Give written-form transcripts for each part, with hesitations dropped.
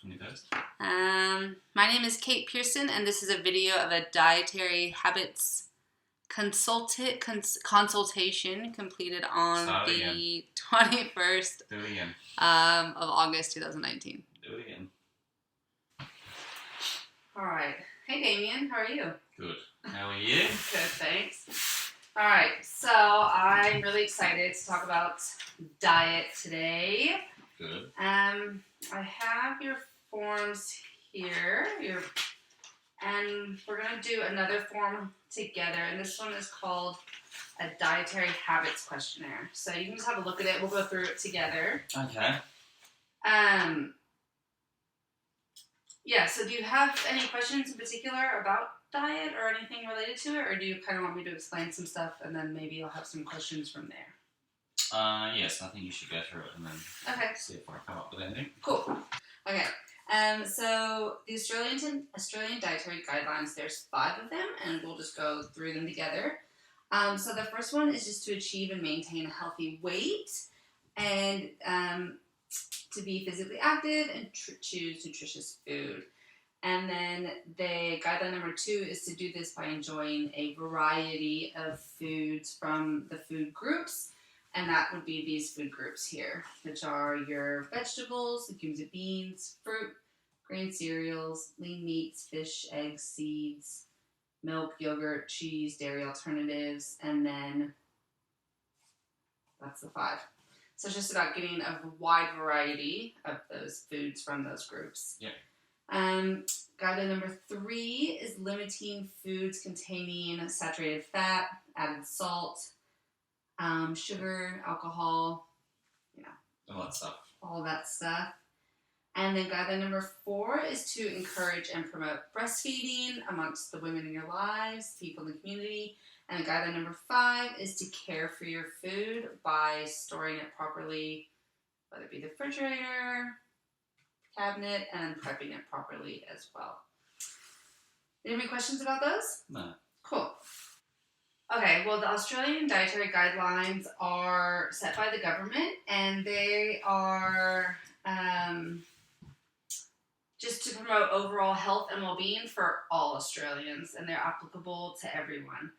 You first. My name is Kate Pearson, and this is a video of a dietary habits consultation completed on the 21st of August 2019. Do it again. All right. Hey, Damien. How are you? Good. How are you? Good, thanks. All right. So I'm really excited to talk about diet today. Good. I have your forms here, and we're going to do another form together, and this one is called a dietary habits questionnaire. So you can just have a look at it. We'll go through it together. Okay. Yeah, so do you have any questions in particular about diet or anything related to it, or do you kind of want me to explain some stuff, and then maybe I'll have some questions from there? Yes, I think you should go through it and then see if I come up with anything. Cool. Okay. So the Australian Dietary Guidelines, there's 5 of them, and we'll just go through them together. So the first one is just to achieve and maintain a healthy weight, and to be physically active and choose nutritious food. And then the guideline number 2 is to do this by enjoying a variety of foods from the food groups. And that would be these food groups here, which are your vegetables, legumes and beans, fruit, grain cereals, lean meats, fish, eggs, seeds, milk, yogurt, cheese, dairy alternatives, and then that's the 5. So it's just about getting a wide variety of those foods from those groups. Yeah. Guideline number 3 is limiting foods containing saturated fat, added salt, sugar, alcohol, all that stuff. And then guideline number 4 is to encourage and promote breastfeeding amongst the women in your lives, people in the community. And guideline number 5 is to care for your food by storing it properly, whether it be the refrigerator, cabinet, and prepping it properly as well. Any questions about those? No. Cool. Okay, well, the Australian Dietary Guidelines are set by the government, and they are just to promote overall health and well-being for all Australians, and they're applicable to everyone.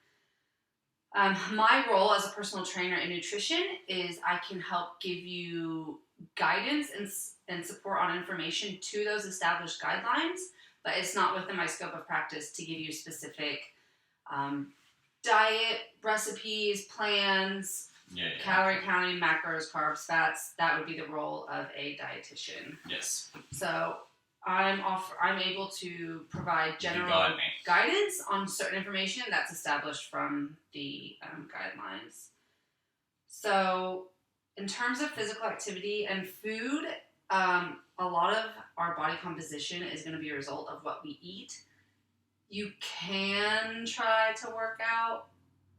My role as a personal trainer in nutrition is I can help give you guidance and support on information to those established guidelines, but it's not within my scope of practice to give you specific diet recipes, plans, calorie counting, macros, carbs, fats. That would be the role of a dietitian. Yes. So I'm able to provide general guidance on certain information that's established from the guidelines. So in terms of physical activity and food, a lot of our body composition is going to be a result of what we eat. You can try to work out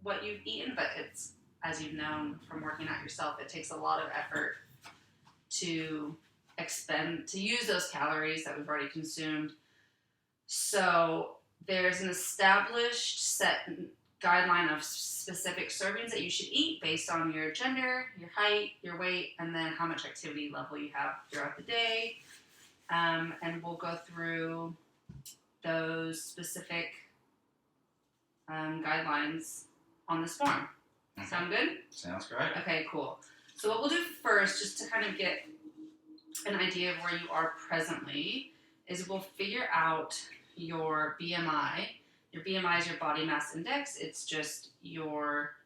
what you've eaten, but it's, as you've known from working out yourself, it takes a lot of effort to use those calories that we've already consumed. So there's an established set guideline of specific servings that you should eat based on your gender, your height, your weight, and then how much activity level you have throughout the day. And we'll go through those specific guidelines on this form. Okay. Sound good? Sounds great. Okay, cool. So what we'll do first, just to kind of get an idea of where you are presently, is we'll figure out your BMI. Your BMI is your body mass index. It's just your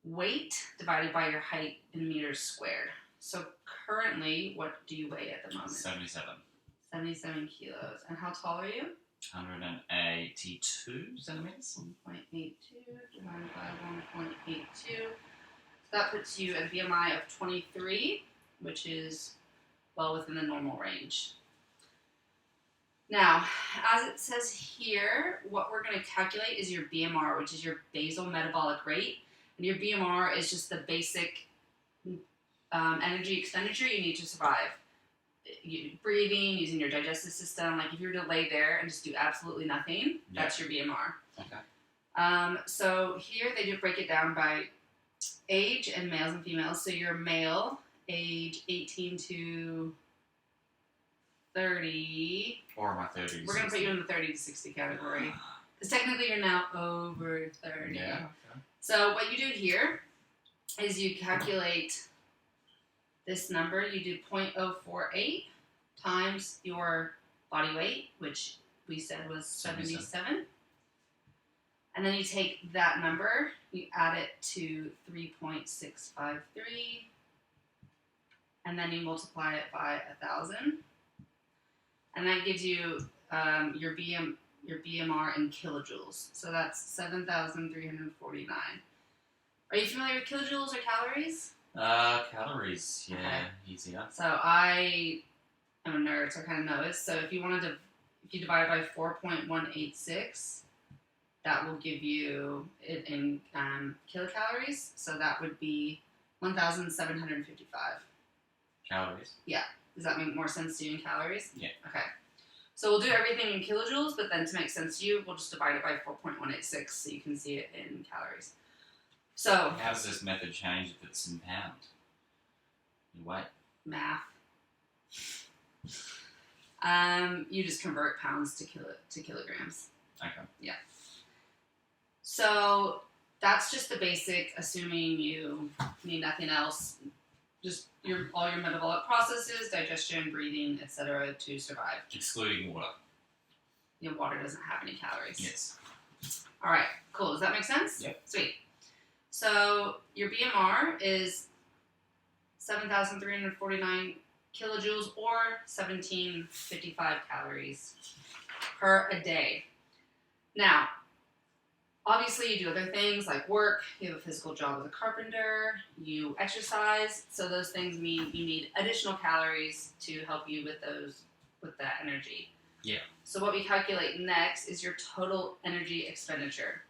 weight divided by your height in meters squared. So currently, what do you weigh at the moment? 77. 77 kilos. And how tall are you? 182 centimeters. 1.82 divided by 1.82. So that puts you at a BMI of 23, which is well within the normal range. Now, as it says here, what we're going to calculate is your BMR, which is your basal metabolic rate. And your BMR is just the basic energy expenditure you need to survive. Breathing, using your digestive system. Like if you were to lay there and just do absolutely nothing, that's your BMR. Okay. So here they do break it down by age and males and females. So you're male, age 18 to 30. Or am I 30 to 60? We're going to put you in the 30 to 60 category. Because technically you're now over 30. Yeah. Okay. So what you do here is you calculate this number. You do 0.048 times your body weight, which we said was 77. And then you take that number, you add it to 3.653, and then you multiply it by 1,000. And that gives you your BMR in kilojoules. So that's 7,349. Are you familiar with kilojoules or calories? Calories, yeah, okay. Easier. So I am a nerd, so I kind of know this. So if you divide it by 4.186, that will give you it in kilocalories. So that would be 1,755. Calories? Yeah. Does that make more sense to you in calories? Yeah. Okay. So we'll do everything in kilojoules, but then to make sense to you, we'll just divide it by 4.186 so you can see it in calories. So how does this method change if it's in pound? Your weight? Math. You just convert pounds to kilograms. Okay. Yeah. So that's just the basic, assuming you need nothing else. Just all your metabolic processes, digestion, breathing, etc. to survive. Excluding water. Water doesn't have any calories. Yes. All right, cool. Does that make sense? Yep. Sweet. So your BMR is 7,349 kilojoules or 1,755 calories per a day. Now, obviously, you do other things like work, you have a physical job as a carpenter, you exercise, so those things mean you need additional calories to help you with that energy. Yeah. So what we calculate next is your total energy expenditure.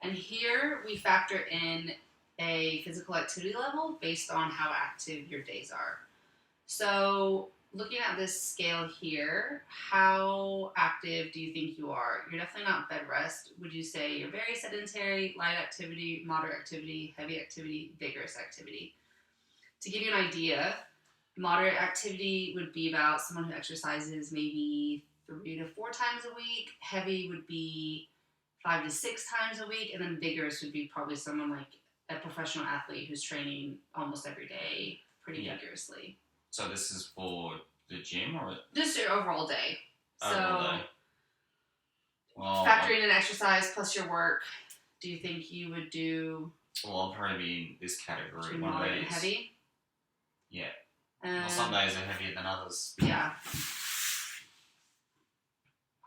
And here we factor in a physical activity level based on how active your days are. So looking at this scale here, how active do you think you are? You're definitely not bed rest. Would you say you're very sedentary, light activity, moderate activity, heavy activity, vigorous activity? To give you an idea, moderate activity would be about someone who exercises maybe 3 to 4 times a week. Heavy would be 5 to 6 times a week. And then vigorous would be probably someone like a professional athlete who's training almost every day pretty vigorously. So this is for the gym or just your overall day? Overall day. Well, factoring in exercise plus your work, do you think you would do? Well, I'll probably be in this category. One of these. Heavy. Yeah. Well, some days are heavier than others. Yeah.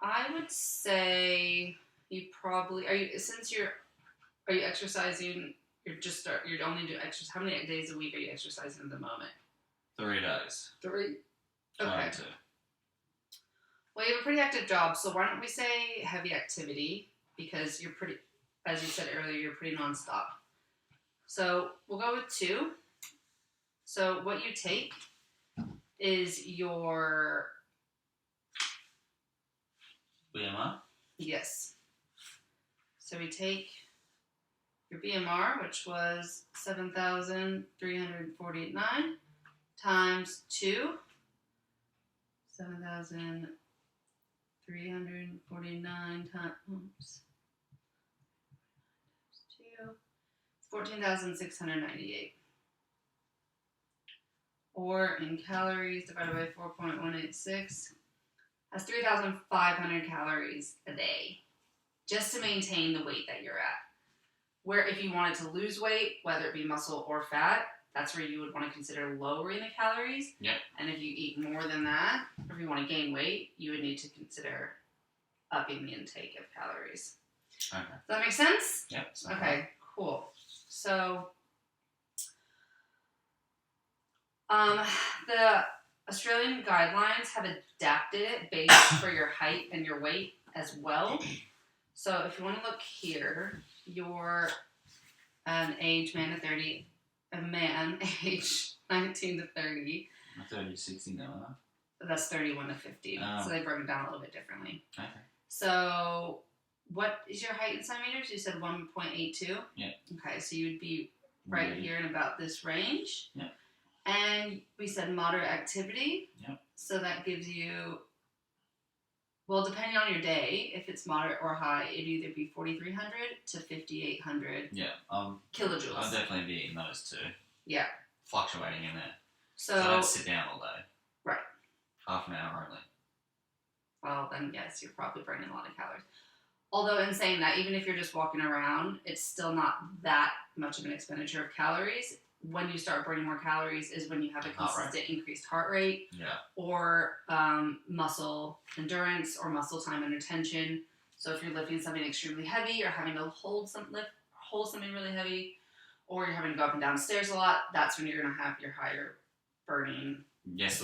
I would say you probably are you exercising? You're only doing exercise. How many days a week are you exercising at the moment? 3 days. 3? Okay. 2. Well, you have a pretty active job, so why don't we say heavy activity? Because you're pretty, as you said earlier, you're pretty nonstop. So we'll go with 2. So what you take is your BMR? Yes. So we take your BMR, which was 7,349 times 2. 7,349 times 2. 14,698. Or in calories divided by 4.186. That's 3,500 calories a day just to maintain the weight that you're at. Where if you wanted to lose weight, whether it be muscle or fat, that's where you would want to consider lowering the calories. Yep. And if you eat more than that, or if you want to gain weight, you would need to consider upping the intake of calories. Okay. Does that make sense? Yep. Okay, cool. So, the Australian guidelines have adapted it based for your height and your weight as well. So if you want to look here, you're an age man to 30, a man age 19 to 30. I'm 30 to 60 now, huh? That's 31 to 50. Oh. So they broke it down a little bit differently. Okay. So what is your height in centimeters? You said 1.82? Yeah. Okay, so you would be right here in about this range. Yeah. And we said moderate activity. Yep. So that gives you, well, depending on your day, if it's moderate or high, it'd either be 4,300 to 5,800 kilojoules. I'll definitely be eating those two. Yeah. Fluctuating in there. So I don't sit down all day. Right. Half an hour only. Well, then yes, you're probably burning a lot of calories. Although in saying that, even if you're just walking around, it's still not that much of an expenditure of calories. When you start burning more calories is when you have a consistent increased heart rate, or muscle endurance or muscle time under tension. So if you're lifting something extremely heavy or having to hold something really heavy, or you're having to go up and down stairs a lot, that's when you're going to have your higher burning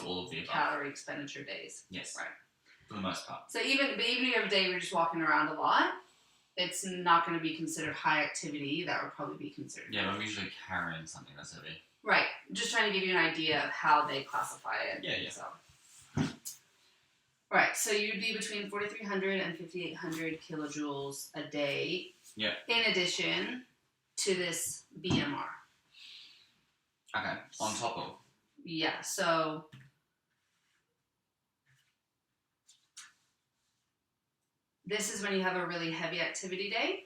all of the above. Calorie expenditure days. Yes. Right. For the most part. So even if you have a day where you're just walking around a lot, it's not going to be considered high activity. That would probably be considered. Yeah, but I'm usually carrying something that's heavy. Right. Just trying to give you an idea of how they classify it. Yeah. So. Right. So you'd be between 4,300 and 5,800 kilojoules a day. Yeah. In addition to this BMR. Okay. On top of. Yeah. So. This is when you have a really heavy activity day.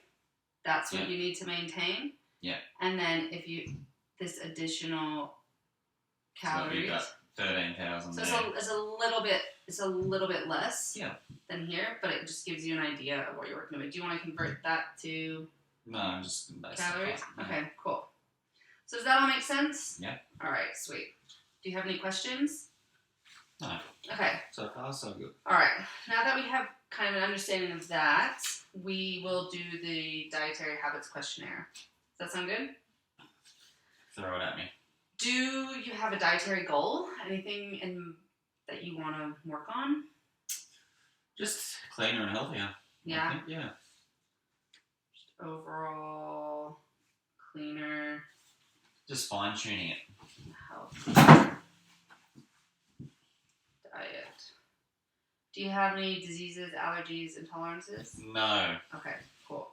That's what you need to maintain. Yeah. And then if this additional calories. So 13,000. So it's a little bit less than here, but it just gives you an idea of what you're working with. Do you want to convert that to just calories? Okay, cool. So does that all make sense? Yeah. All right, sweet. Do you have any questions? No. Okay. So far, so good. All right. Now that we have kind of an understanding of that, we will do the dietary habits questionnaire. Does that sound good? Throw it at me. Do you have a dietary goal? Anything that you want to work on? Just cleaner and healthier. Yeah? I think, yeah. Just overall cleaner. Just fine-tuning it. Health. Diet. Do you have any diseases, allergies, intolerances? No. Okay, cool.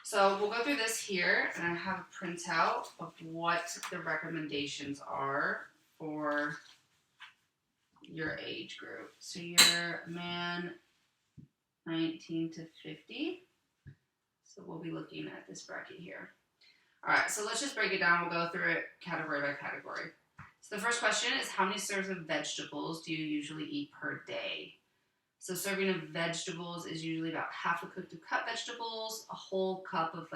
So we'll go through this here, and I have a printout of what the recommendations are for your age group. So you're a man 19 to 50. So we'll be looking at this bracket here. All right, so let's just break it down. We'll go through it category by category. So the first question is, how many serves of vegetables do you usually eat per day? So serving of vegetables is usually about half a cup of cut vegetables, a whole cup of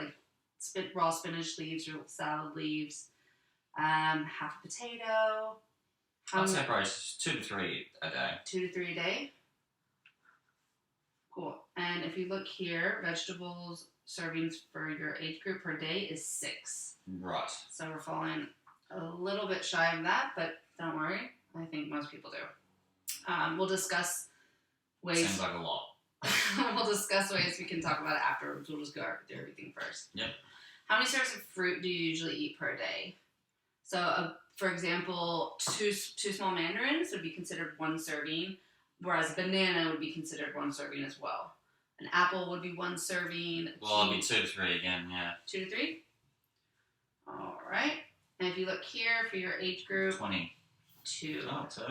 raw spinach leaves or salad leaves, half a potato. I'd say probably 2 to 3 a day. 2 to 3 a day? Cool. And if you look here, vegetables servings for your age group per day is 6. Right. So we're falling a little bit shy of that, but don't worry. I think most people do. We'll discuss ways. Seems like a lot. We'll discuss ways we can talk about it afterwards. We'll just go through everything first. Yep. How many serves of fruit do you usually eat per day? So, for example, two small mandarins would be considered 1 serving, whereas a banana would be considered 1 serving as well. An apple would be 1 serving. Well, it'd be 2 to 3 again, yeah. 2 to 3? All right. And if you look here for your age group. 22. Oh, 2.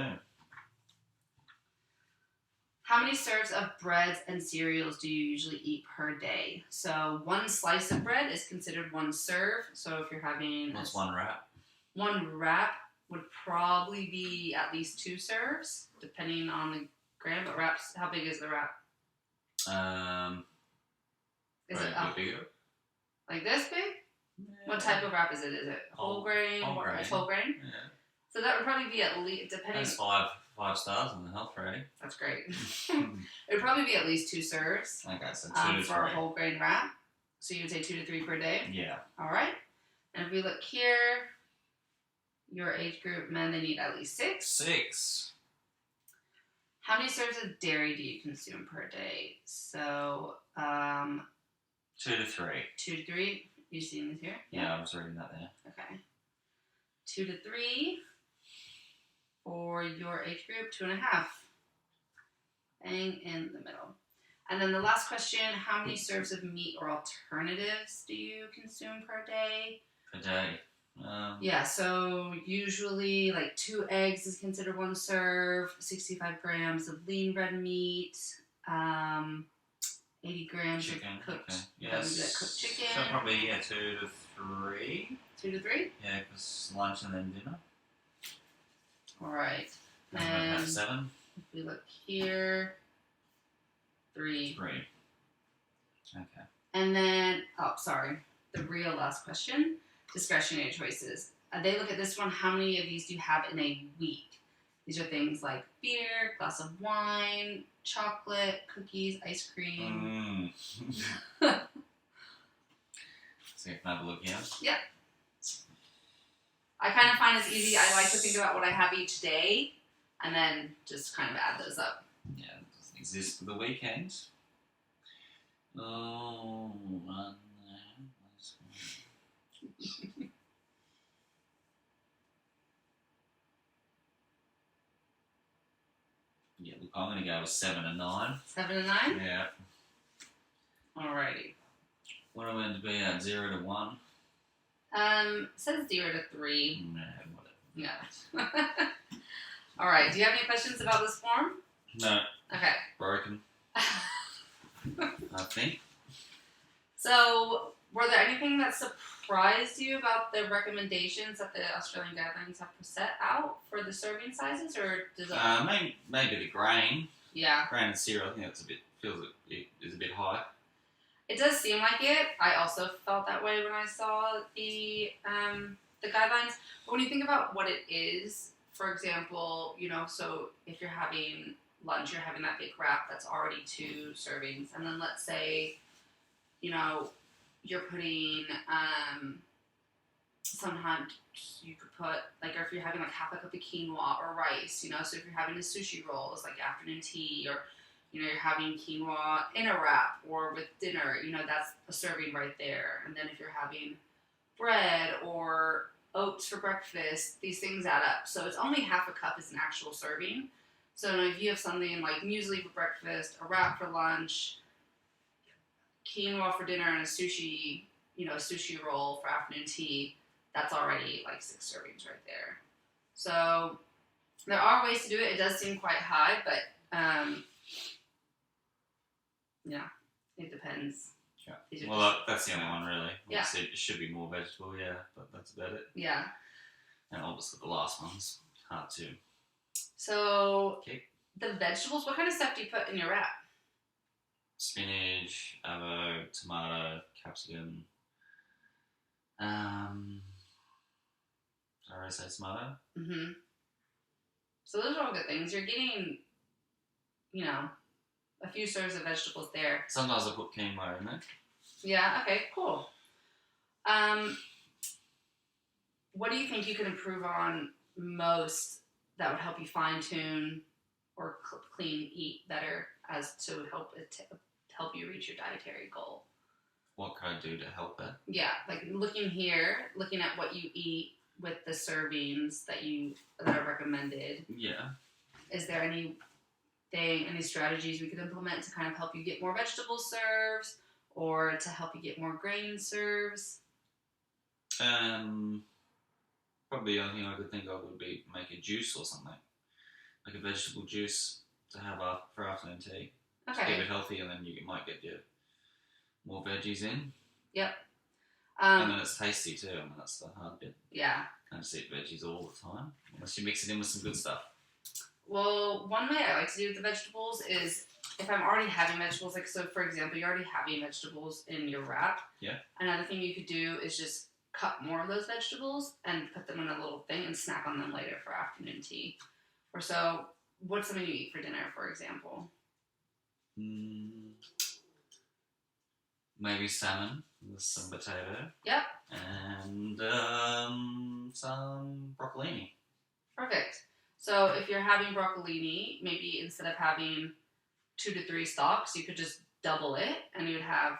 How many serves of breads and cereals do you usually eat per day? So 1 slice of bread is considered 1 serve. So if you're having... What's 1 wrap? 1 wrap would probably be at least 2 serves, depending on the gram. But wraps, how big is the wrap? Is it up? Bigger? Like this big? Yeah. What type of wrap is it? Is it whole grain? Whole grain. Whole grain? Yeah. So that would probably be at least, depending... That's 5 stars in the health rating. That's great. It would probably be at least 2 serves. Okay, so 2 to 3. For a whole grain wrap. So you would say 2 to 3 per day? Yeah. All right. And if we look here, your age group, men, they need at least 6. 6. How many serves of dairy do you consume per day? So, 2 to 3. 2 to 3. You seeing this here? Yeah, I was reading that there. Okay. 2 to 3 for your age group. 2.5. Bang in the middle. And then the last question: how many serves of meat or alternatives do you consume per day? Per day. Yeah, so usually like 2 eggs is considered 1 serve, 65 grams of lean red meat, 80 grams chicken, of cooked, okay. Yes. Cooked chicken. So probably 2 to 3. 2 to 3? Yeah, because lunch and then dinner. All right. And have 7. If we look here, 3. 3. Okay. And then, the real last question, discretionary choices. They look at this one, how many of these do you have in a week? These are things like beer, glass of wine, chocolate, cookies, ice cream. So you can have a look here. Yeah. I kind of find it's easy. I like to think about what I have each day and then just kind of add those up. Yeah, it doesn't exist for the weekend. Oh, run there. Yeah, look, I'm going to go with 7 and 9. 7 and 9? Yeah. Alrighty. What am I meant to be at? 0 to 1? It says 0 to 3. No, whatever. Yeah. Alright, do you have any questions about this form? No. Okay. Broken. I think. So, were there anything that surprised you about the recommendations that the Australian guidelines have set out for the serving sizes, or does it? Maybe the grain. Yeah. Grain and cereal. I think it's it is a bit high. It does seem like it. I also felt that way when I saw the guidelines. But when you think about what it is, for example, so if you're having lunch, you're having that big wrap that's already 2 servings, and then let's say, you're putting, sometimes you could put, or if you're having half a cup of quinoa or rice, so if you're having a sushi roll, it's afternoon tea, or, you're having quinoa in a wrap or with dinner, that's a serving right there. And then if you're having bread or oats for breakfast, these things add up. So it's only half a cup is an actual serving. So if you have something like muesli for breakfast, a wrap for lunch, quinoa for dinner, and a sushi roll for afternoon tea, that's already 6 servings right there. So there are ways to do it. It does seem quite high, but yeah, it depends. Yeah. Well, that's the only one really. Yeah. It should be more vegetable, yeah, but that's about it. Yeah. And obviously the last one's hard to. So, okay. The vegetables, what kind of stuff do you put in your wrap? Spinach, avocado, tomato, capsicum. Did I already say tomato? Mm-hmm. So those are all good things. You're getting, a few serves of vegetables there. Sometimes I put quinoa in there. Yeah, okay, cool. What do you think you could improve on most that would help you fine-tune or eat better as to help you reach your dietary goal? What can I do to help that? Yeah, looking at what you eat with the servings that are recommended. Yeah. Is there any strategies we could implement to kind of help you get more vegetable serves or to help you get more grain serves? Probably the only thing I could think of would be make a juice or something. Like a vegetable juice to have for afternoon tea. Okay. To keep it healthy, and then you might get your more veggies in. Yep. And then it's tasty too. I mean, that's the hard bit. Yeah. Can't just eat veggies all the time unless you mix it in with some good stuff. Well, one way I like to do with the vegetables is if I'm already having vegetables, so for example, you're already having vegetables in your wrap. Yeah. Another thing you could do is just cut more of those vegetables and put them in a little thing and snack on them later for afternoon tea. Or so, what's something you eat for dinner, for example? Maybe salmon with some potato. Yep. And some broccolini. Perfect. So if you're having broccolini, maybe instead of having 2 to 3 stalks, you could just double it, and you'd have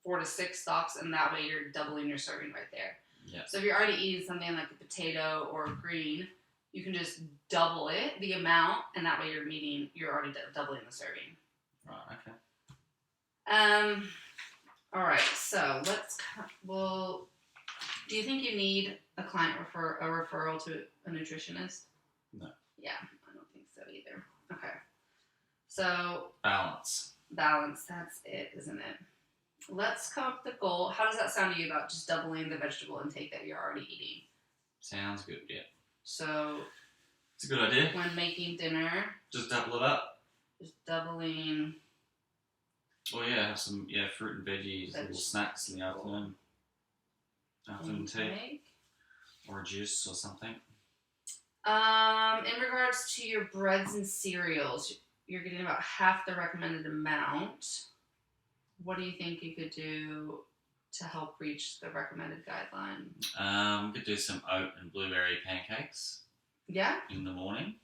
4 to 6 stalks, and that way you're doubling your serving right there. Yeah. So if you're already eating something like a potato or green, you can just double it, the amount, and that way you're already doubling the serving. Right. Okay. All right. So Do you think you need a referral to a nutritionist? No. Yeah, I don't think so either. Okay. So balance, that's it, isn't it? Let's come up with the goal. How does that sound to you about just doubling the vegetable intake that you're already eating? Sounds good, yeah. So it's a good idea. When making dinner, just double it up. Just doubling. Or have some fruit and veggies, little snacks in the afternoon. Afternoon tea. Or a juice or something. In regards to your breads and cereals, you're getting about half the recommended amount. What do you think you could do to help reach the recommended guideline? We could do some oat and blueberry pancakes. Yeah? In the morning.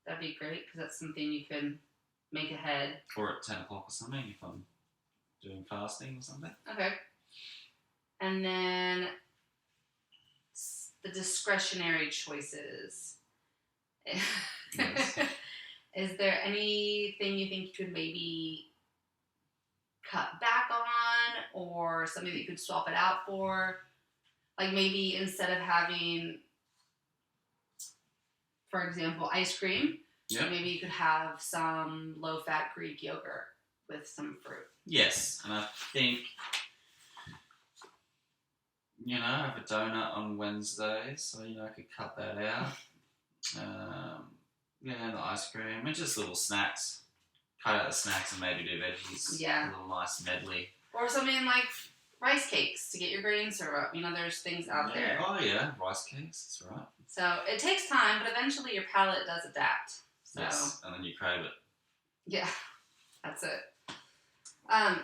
That'd be great because that's something you can make ahead. Or at 10 o'clock or something if I'm doing fasting or something. Okay. And then the discretionary choices. Yes. Is there anything you think you could maybe cut back on or something that you could swap it out for? Like maybe instead of having, for example, ice cream, maybe you could have some low-fat Greek yogurt with some fruit. Yes, and I think, I have a donut on Wednesdays, so, I could cut that out. The ice cream, and just little snacks. Cut out the snacks and maybe do veggies. Yeah. A little nice medley. Or something like rice cakes to get your grain syrup. There's things out there. Oh, yeah, rice cakes, that's right. So it takes time, but eventually your palate does adapt. So. Yes, and then you crave it. Yeah, that's it.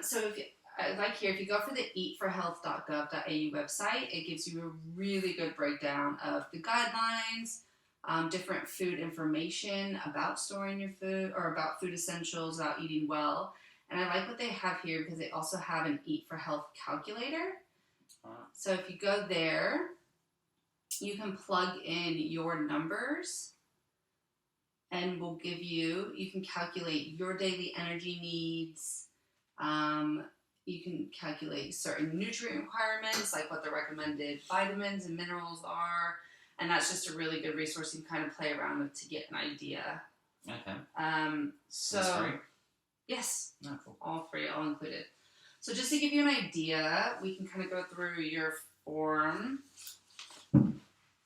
So if you go for the eatforhealth.gov.au website, it gives you a really good breakdown of the guidelines, different food information about storing your food or about food essentials, about eating well. And I like what they have here because they also have an Eat for Health calculator. So if you go there, you can plug in your numbers and we'll give you can calculate your daily energy needs. You can calculate certain nutrient requirements, like what the recommended vitamins and minerals are. And that's just a really good resource you can kind of play around with to get an idea. Okay. So that's free? Yes. Oh, cool. All free, all included. So just to give you an idea, we can kind of go through your form.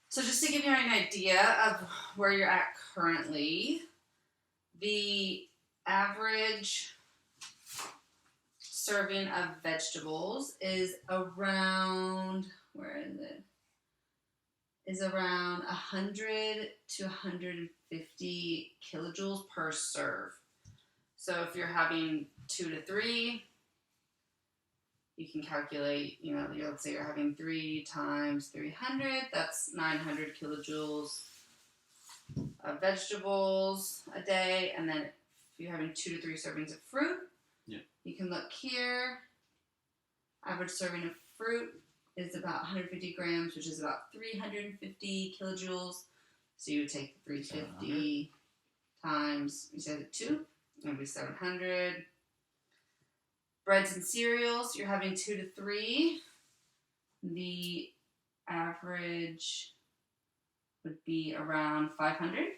So just to give you an idea of where you're at currently, the average serving of vegetables is around, is around 100 to 150 kilojoules per serve. So if you're having 2 to 3, you can calculate, let's say you're having 3 times 300, that's 900 kilojoules of vegetables a day. And then if you're having 2 to 3 servings of fruit, you can look here. Average serving of fruit is about 150 grams, which is about 350 kilojoules. So you would take 350 times, you said 2, it'll be 700. Breads and cereals, you're having 2 to 3. The average would be around 500.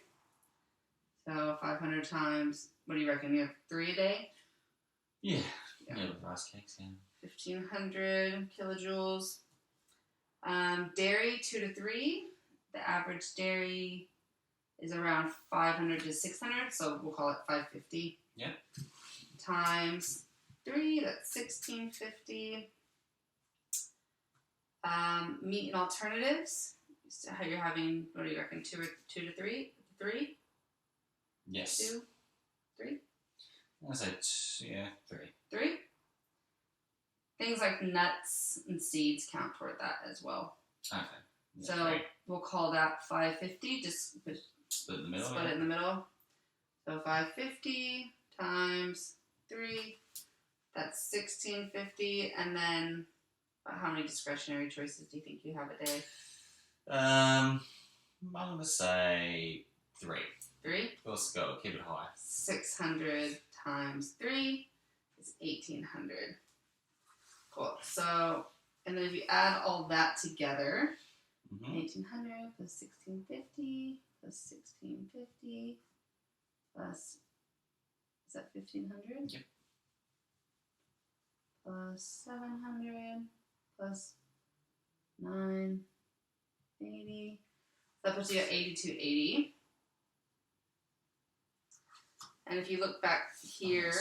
So 500 times, what do you reckon? You have 3 a day? Yeah, with rice cakes, 1,500 kilojoules. Dairy, 2 to 3. The average dairy is around 500 to 600, so we'll call it 550. Yeah. Times 3, that's 1,650. Meat and alternatives. How you're having, what do you reckon, 2 to 3? 3? Yes. 2? 3? I say 3. 3? Things like nuts and seeds count toward that as well. Okay. Yeah, so 3. We'll call that 550. Just split in the middle. Split it in the middle. So 550 times 3. That's 1,650. And then how many discretionary choices do you think you have a day? I'm going to say 3. 3? Let's go. Keep it high. 600 times 3 is 1,800. Cool. So, and then if you add all that together, 1,800 plus 1,650 plus 1,650 plus, is that 1,500? Yep. Plus 700 plus 980. That puts you at 8,280. And if you look back here,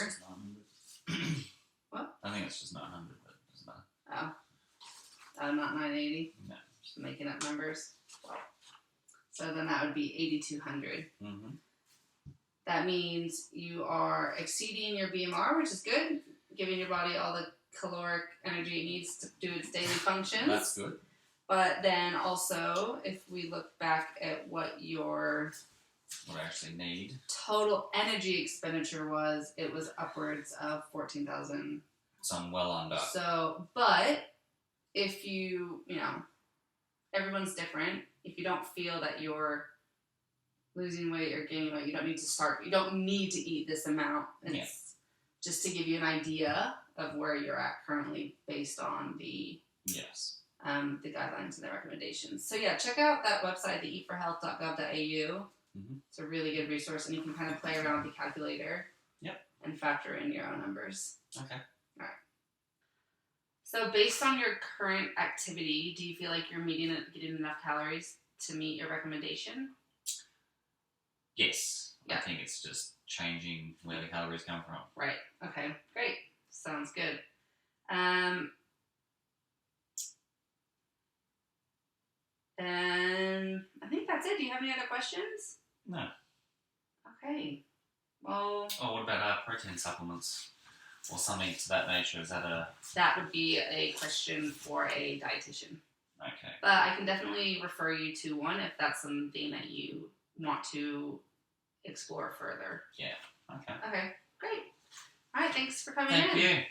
what? I think it's just 900, but it doesn't matter. Oh, not 980. No, just making up numbers. So then that would be 8,200. That means you are exceeding your BMR, which is good, giving your body all the caloric energy it needs to do its daily functions. That's good. But then also, if we look back at what your actually need total energy expenditure was, it was upwards of 14,000. So I'm well under. So, but if you everyone's different. If you don't feel that you're losing weight or gaining weight, you don't need to start. You don't need to eat this amount. It's just to give you an idea of where you're at currently based on the the guidelines and the recommendations. So yeah, check out that website, the eatforhealth.gov.au. It's a really good resource, and you can kind of play around with the calculator. And factor in your own numbers. Okay. All right. So based on your current activity, do you feel like you're getting enough calories to meet your recommendation? Yes. I think it's just changing where the calories come from. Right. Okay. Great. Sounds good. And I think that's it. Do you have any other questions? No. Okay. Well. Oh, what about protein supplements or something to that nature? Is that a? That would be a question for a dietitian. Okay. But I can definitely refer you to one if that's something that you want to explore further. Yeah. Okay. Okay. Great. All right. Thanks for coming in. Thank you.